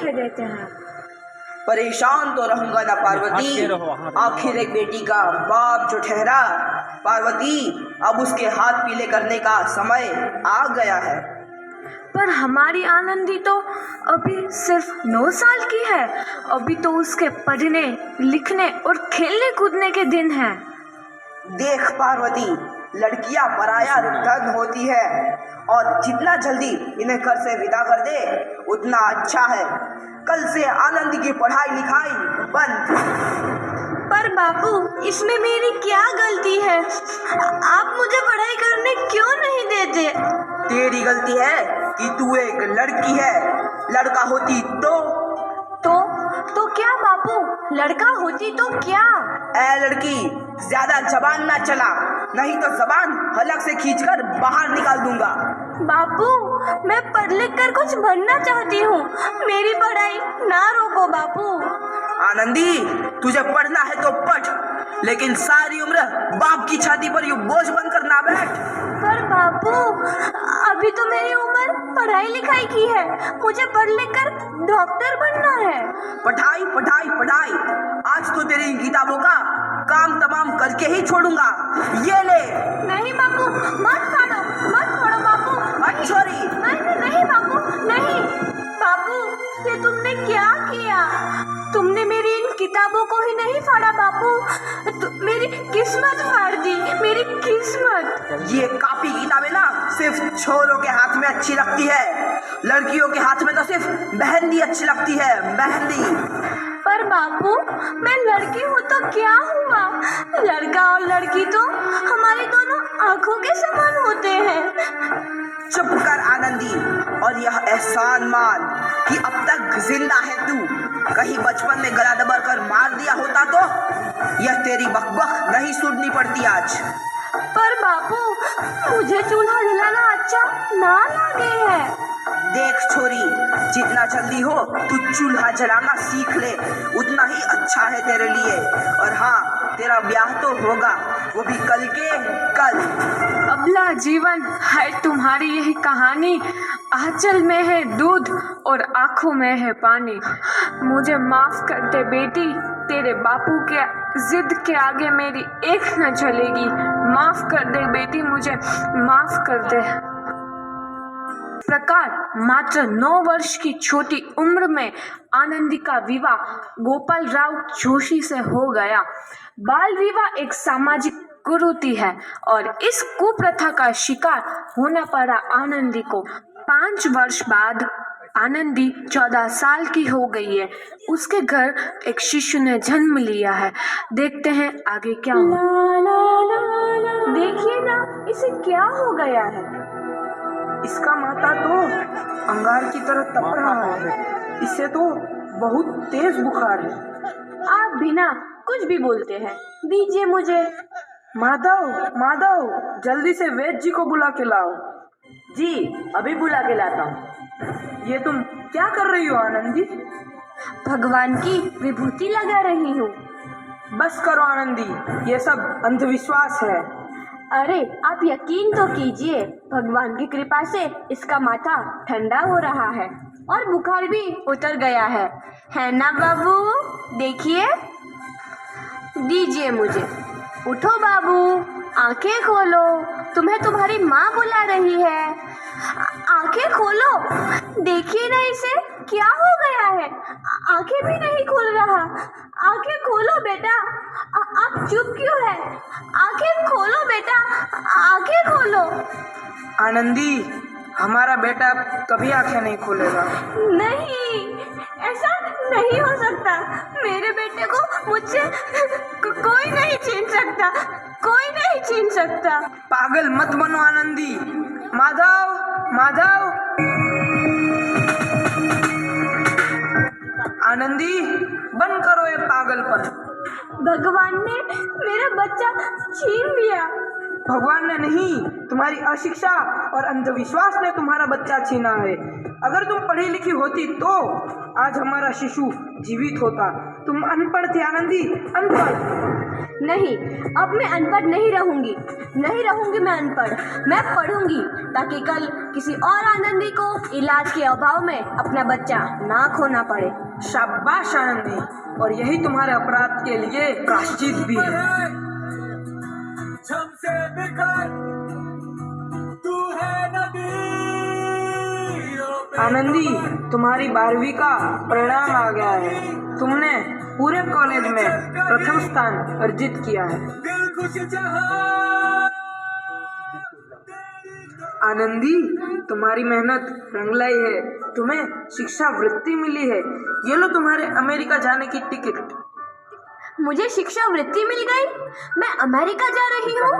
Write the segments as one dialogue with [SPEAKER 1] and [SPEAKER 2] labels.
[SPEAKER 1] लिखे देते हैं।
[SPEAKER 2] परेशान तो रहूंगा ना पार्वती, आखिर एक बेटी का बाप जो ठहरा। पार्वती, अब उसके हाथ पीले करने का समय आ गया है।
[SPEAKER 1] पर हमारी आनंदी तो अभी सिर्फ 9 साल की है। अभी तो उसके पढ़ने लिखने और खेलने कूदने के दिन हैं।
[SPEAKER 2] देख पार्वती, लड़कियां पराया धन होती है और जितना जल्दी इन्हें घर से विदा कर दे उतना अच्छा है। कल से आनंद की पढ़ाई लिखाई बंद।
[SPEAKER 1] पर बापू, इसमें मेरी क्या गलती है? आप मुझे पढ़ाई करने क्यों नहीं देते?
[SPEAKER 2] तेरी गलती है कि तू एक लड़की है। लड़का होती
[SPEAKER 1] तो क्या बापू? लड़का होती तो क्या?
[SPEAKER 2] ए लड़की, ज्यादा जबान ना चला, नहीं तो जबान हलक से खींचकर बाहर निकाल दूंगा।
[SPEAKER 1] बापू, मैं पढ़ लिख कर कुछ बनना चाहती हूँ। मेरी पढ़ाई ना रोको बापू।
[SPEAKER 2] आनंदी, तुझे पढ़ना है तो पढ़, लेकिन सारी उम्र बाप की छाती पर यूं बोझ बनकर ना बैठ।
[SPEAKER 1] पर बापू, अभी तो मेरी उम्र पढ़ाई लिखाई की है। मुझे पढ़ लिख कर डॉक्टर बनना है।
[SPEAKER 2] पढ़ाई पढ़ाई पढ़ाई, आज तो तेरी किताबों का काम तमाम करके ही छोड़ूंगा। ये ले।
[SPEAKER 1] नहीं बापू, मत फाड़ो बापू।
[SPEAKER 2] छोरी।
[SPEAKER 1] नहीं बापू, नहीं। बापू, ये तुमने क्या किया? तुमने मेरी इन किताबों को ही नहीं फाड़ा बापू, मेरी किस्मत फाड़ दी, मेरी किस्मत।
[SPEAKER 2] ये कॉपी किताबें ना सिर्फ छोरों के हाथ में अच्छी लगती है, लड़कियों के हाथ में तो सिर्फ मेहंदी अच्छी लगती है, मेहंदी।
[SPEAKER 1] पर बापू, मैं लड़की हूँ तो क्या हुआ? लड़का और लड़की तो हमारी दोनों आंखों के समान होते हैं।
[SPEAKER 2] चुप कर आनंदी, और यह एहसान मान कि अब तक जिंदा है तू। कहीं बचपन में गला दबा कर मार दिया होता तो यह तेरी बकबक नहीं सुननी पड़ती आज।
[SPEAKER 1] पर बापू, मुझे चूल्हा जलाना अच्छा ना लगे है।
[SPEAKER 2] देख छोरी, जितना जल्दी हो तू चूल्हा जलाना सीख ले, उतना ही अच्छा है तेरे लिए। और हाँ, तेरा ब्याह तो होगा, वो भी कल के कल।
[SPEAKER 1] अबला जीवन है तुम्हारी यही कहानी। आंचल में है दूध और आंखों में है पानी। मुझे माफ कर दे बेटी, तेरे बापू के जिद के आगे मेरी एक न चलेगी। माफ कर दे बेटी, मुझे माफ कर दे। प्रकार मात्र 9 वर्ष की छोटी उम्र में आनंदी का विवाह गोपाल राव जोशी से हो गया। बाल विवाह एक सामाजिक कुरीति है और इस कुप्रथा का शिकार होना पड़ा आनंदी को। 5 वर्ष बाद आनंदी 14 साल की हो गई है। उसके घर एक शिशु ने जन्म लिया है। देखते हैं आगे क्या होगा। देखिए ना, इसे क्या हो गया है?
[SPEAKER 2] इसका माथा तो अंगार की तरह तप रहा है। इससे तो बहुत तेज बुखार है।
[SPEAKER 1] आप बिना कुछ भी बोलते हैं, दीजिए मुझे।
[SPEAKER 2] माधव, जल्दी से वैद्य जी को बुला के लाओ।
[SPEAKER 3] जी, अभी बुला के लाता हूँ।
[SPEAKER 2] ये तुम क्या कर रही हो आनंदी?
[SPEAKER 1] भगवान की विभूति लगा रही हूँ।
[SPEAKER 2] बस करो आनंदी, ये सब अंधविश्वास है।
[SPEAKER 1] अरे आप यकीन तो कीजिए, भगवान की कृपा से इसका माथा ठंडा हो रहा है और बुखार भी उतर गया है ना बाबू? देखिए, दीजिए मुझे। उठो बाबू, आंखें खोलो, तुम्हें तुम्हारी माँ बुला रही है। आंखें खोलो, देखिए ना इसे क्या हो गया है। आंखें भी नहीं खुल रहा। आंखें खोलो बेटा। आप चुप क्यों है? आंखें खोलो बेटा, आंखें खोलो।
[SPEAKER 2] आनंदी, हमारा बेटा कभी आंखें नहीं खोलेगा।
[SPEAKER 1] नहीं, ऐसा नहीं हो सकता। मेरे बेटे को मुझसे कोई नहीं छीन सकता, कोई नहीं छीन सकता।
[SPEAKER 2] पागल मत बनो आनंदी। माधव, आनंदी, बंद करो ये पागलपन।
[SPEAKER 1] भगवान ने मेरा बच्चा छीन लिया।
[SPEAKER 2] भगवान ने नहीं, तुम्हारी अशिक्षा और अंधविश्वास ने तुम्हारा बच्चा छीना है। अगर तुम पढ़ी लिखी होती तो आज हमारा शिशु जीवित होता। तुम अनपढ़ थे आनंदी, अनपढ़।
[SPEAKER 1] नहीं, अब मैं अनपढ़ नहीं रहूंगी। नहीं रहूंगी मैं अनपढ़। मैं पढ़ूंगी ताकि कल किसी और आनंदी को इलाज के अभाव में अपना बच्चा ना खोना पड़े।
[SPEAKER 4] शाबाश आनंदी, और यही तुम्हारे अपराध के लिए प्रायश्चित भी है। आनंदी, तुम्हारी 12वीं का परिणाम आ गया है। तुमने पूरे कॉलेज में प्रथम स्थान अर्जित किया है। आनंदी, तुम्हारी मेहनत रंग लाई है। तुम्हें शिक्षा वृत्ति मिली है। ये लो तुम्हारे अमेरिका जाने की टिकट।
[SPEAKER 1] मुझे शिक्षा वृत्ति मिल गई? मैं अमेरिका जा रही हूँ,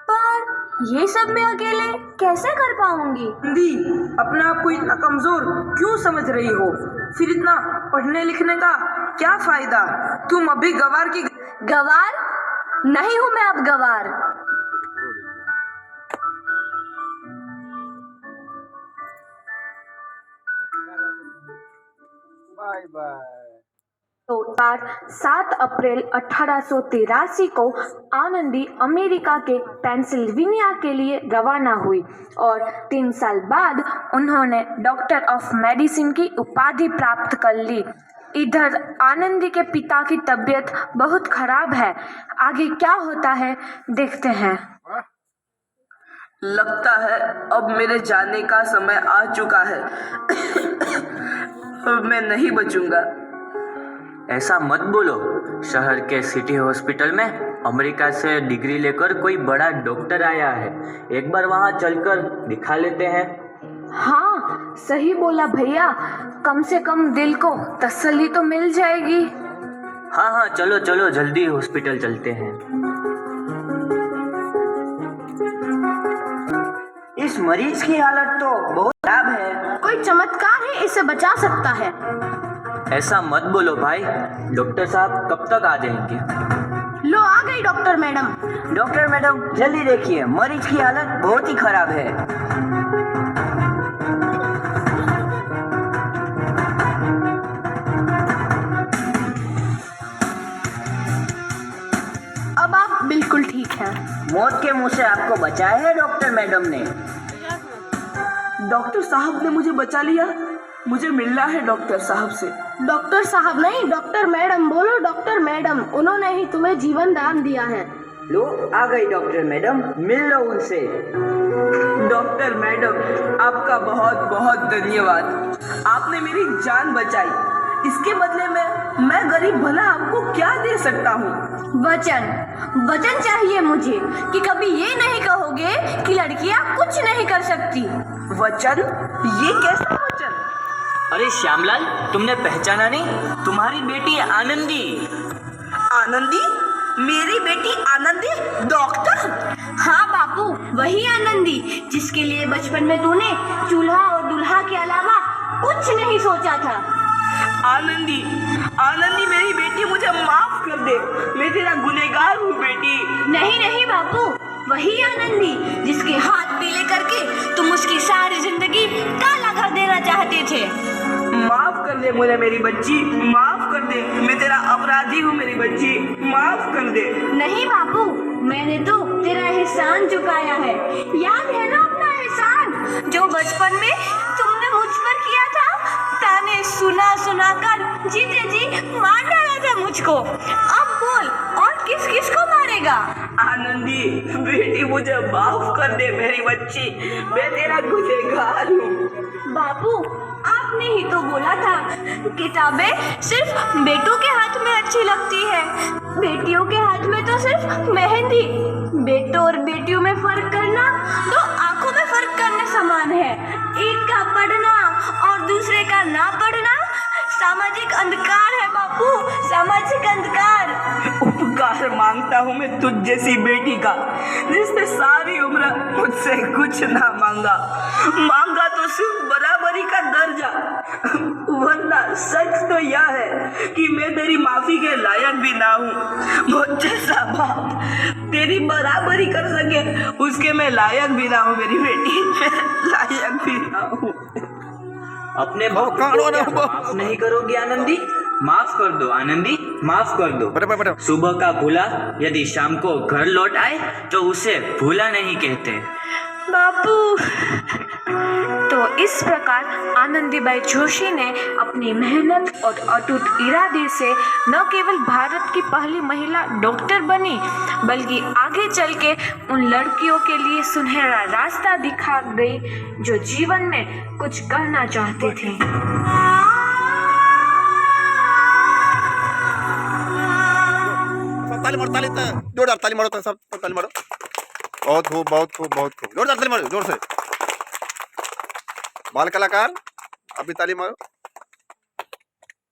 [SPEAKER 1] पर ये सब मैं अकेले कैसे कर पाऊंगी?
[SPEAKER 4] आनंदी, अपने आप को इतना कमजोर क्यों समझ रही हो? फिर इतना पढ़ने लिखने का क्या फायदा? तुम अभी गवार की
[SPEAKER 1] गवार नहीं हूँ मैं अब गवार।
[SPEAKER 5] Bye bye.
[SPEAKER 1] तो 7 अप्रैल 1883 को आनंदी अमेरिका के पेंसिल्वेनिया के लिए रवाना हुई और 3 साल बाद उन्होंने डॉक्टर ऑफ मेडिसिन की उपाधि प्राप्त कर ली। इधर आनंदी के पिता की तबीयत बहुत खराब है। आगे क्या होता है देखते हैं।
[SPEAKER 2] लगता है अब मेरे जाने का समय आ चुका है। अब मैं नहीं बचूंगा।
[SPEAKER 6] ऐसा मत बोलो। शहर के सिटी हॉस्पिटल में अमेरिका से डिग्री लेकर कोई बड़ा डॉक्टर आया है। एक बार वहाँ चलकर दिखा लेते हैं।
[SPEAKER 1] हाँ, सही बोला भैया। कम से कम दिल को तसल्ली तो मिल जाएगी।
[SPEAKER 6] हाँ हाँ, चलो चलो जल्दी हॉस्पिटल चलते हैं।
[SPEAKER 3] इस मरीज की हालत तो बहुत खराब है।
[SPEAKER 1] कोई चमत्कार है इसे बचा सकता है।
[SPEAKER 6] ऐसा मत बोलो भाई। डॉक्टर साहब कब तक आ जाएंगे?
[SPEAKER 1] लो आ गई डॉक्टर मैडम।
[SPEAKER 3] डॉक्टर मैडम जल्दी देखिए, मरीज की हालत बहुत ही खराब है।
[SPEAKER 1] अब आप बिल्कुल ठीक हैं।
[SPEAKER 3] मौत के मुंह से आपको बचाया है डॉक्टर मैडम ने।
[SPEAKER 4] डॉक्टर साहब ने मुझे बचा लिया। मुझे मिलना है डॉक्टर साहब से।
[SPEAKER 1] डॉक्टर साहब नहीं, डॉक्टर मैडम बोलो। डॉक्टर मैडम, उन्होंने ही तुम्हें जीवन दान दिया है।
[SPEAKER 3] लो आ गई डॉक्टर मैडम, मिल लो उनसे।
[SPEAKER 4] डॉक्टर मैडम, आपका बहुत बहुत धन्यवाद। आपने मेरी जान बचाई। इसके बदले में मैं गरीब भला आपको क्या दे सकता हूँ?
[SPEAKER 1] वचन चाहिए मुझे कि कभी ये नहीं कहोगे कि लड़कियां कुछ नहीं कर सकती।
[SPEAKER 4] वचन? ये कैसा वचन?
[SPEAKER 6] अरे श्यामलाल, तुमने पहचाना नहीं? तुम्हारी बेटी आनंदी।
[SPEAKER 2] आनंदी? मेरी बेटी आनंदी डॉक्टर?
[SPEAKER 1] हाँ बापू, वही आनंदी जिसके लिए बचपन में तूने चूल्हा और दूल्हा के अलावा कुछ नहीं सोचा था।
[SPEAKER 4] आनंदी, आनंदी मेरी बेटी, मुझे माफ कर दे। मैं तेरा गुनहगार हूँ बेटी।
[SPEAKER 1] नहीं नहीं बापू, वही आनंदी जिसके हाथ पीले करके तुम उसकी सारी जिंदगी काला कर देना चाहते थे।
[SPEAKER 4] माफ कर दे मुझे मेरी बच्ची, माफ कर दे। मैं तेरा अपराधी हूँ मेरी बच्ची, माफ कर दे।
[SPEAKER 1] नहीं बापू, मैंने तो तेरा एहसान चुकाया है। याद है ना अपना एहसान जो बचपन में तुमने मुझ पर किया था? ताने सुना सुना कर जीते जी मार डाला था मुझको। अब बोल, और किस किस को मारेगा?
[SPEAKER 4] आनंदी बेटी, मुझे माफ कर दे मेरी बच्ची। मैं तेरा गुनहगार हूँ।
[SPEAKER 1] बापू, आपने ही तो बोला था किताबें सिर्फ बेटों के हाथ में अच्छी लगती है, बेटियों के हाथ में तो सिर्फ मेहंदी। बेटों और बेटियों में फर्क करना तो आंखों में फर्क करने समान है। एक का पढ़ना और दूसरे का ना पढ़ना सामाजिक अंधकार है बापू, सामाजिक अंधकार।
[SPEAKER 4] उपकार मांगता हूँ मैं तुझ जैसी बेटी का, जिसने सारी उम्र मुझसे कुछ ना मांगा तो सिर्फ बराबरी का दर्जा। वरना सच तो यह है कि मैं तेरी माफी के लायक भी ना हूँ। मुझ जैसा बाप तेरी बराबरी कर सके उसके मैं लायक भी ना हूँ मेरी बेटी, मैं लायक भी ना हूँ।
[SPEAKER 6] अपने बाप को क्या माफ नहीं करोगी आनंदी? माफ कर दो आनंदी, माफ कर दो।
[SPEAKER 5] बड़े
[SPEAKER 6] सुबह का भूला यदि शाम को घर लौट आए तो उसे भूला नहीं कहते।
[SPEAKER 1] बापू। तो इस प्रकार आनंदीबाई जोशी ने अपनी मेहनत और अटूट इरादे से न केवल भारत की पहली महिला डॉक्टर बनी, बल्कि आगे चल के उन लड़कियों के लिए सुनहरा रास्ता दिखा गई जो जीवन में कुछ करना चाहती थी।
[SPEAKER 5] ताली मारो, ताली जोरदार ताली मारो, तो सब ताली मारो। बहुत खूब, बहुत खूब, बहुत खूब, जोरदार ताली मारो, जोर से। बाल कलाकार, अभी ताली मारो।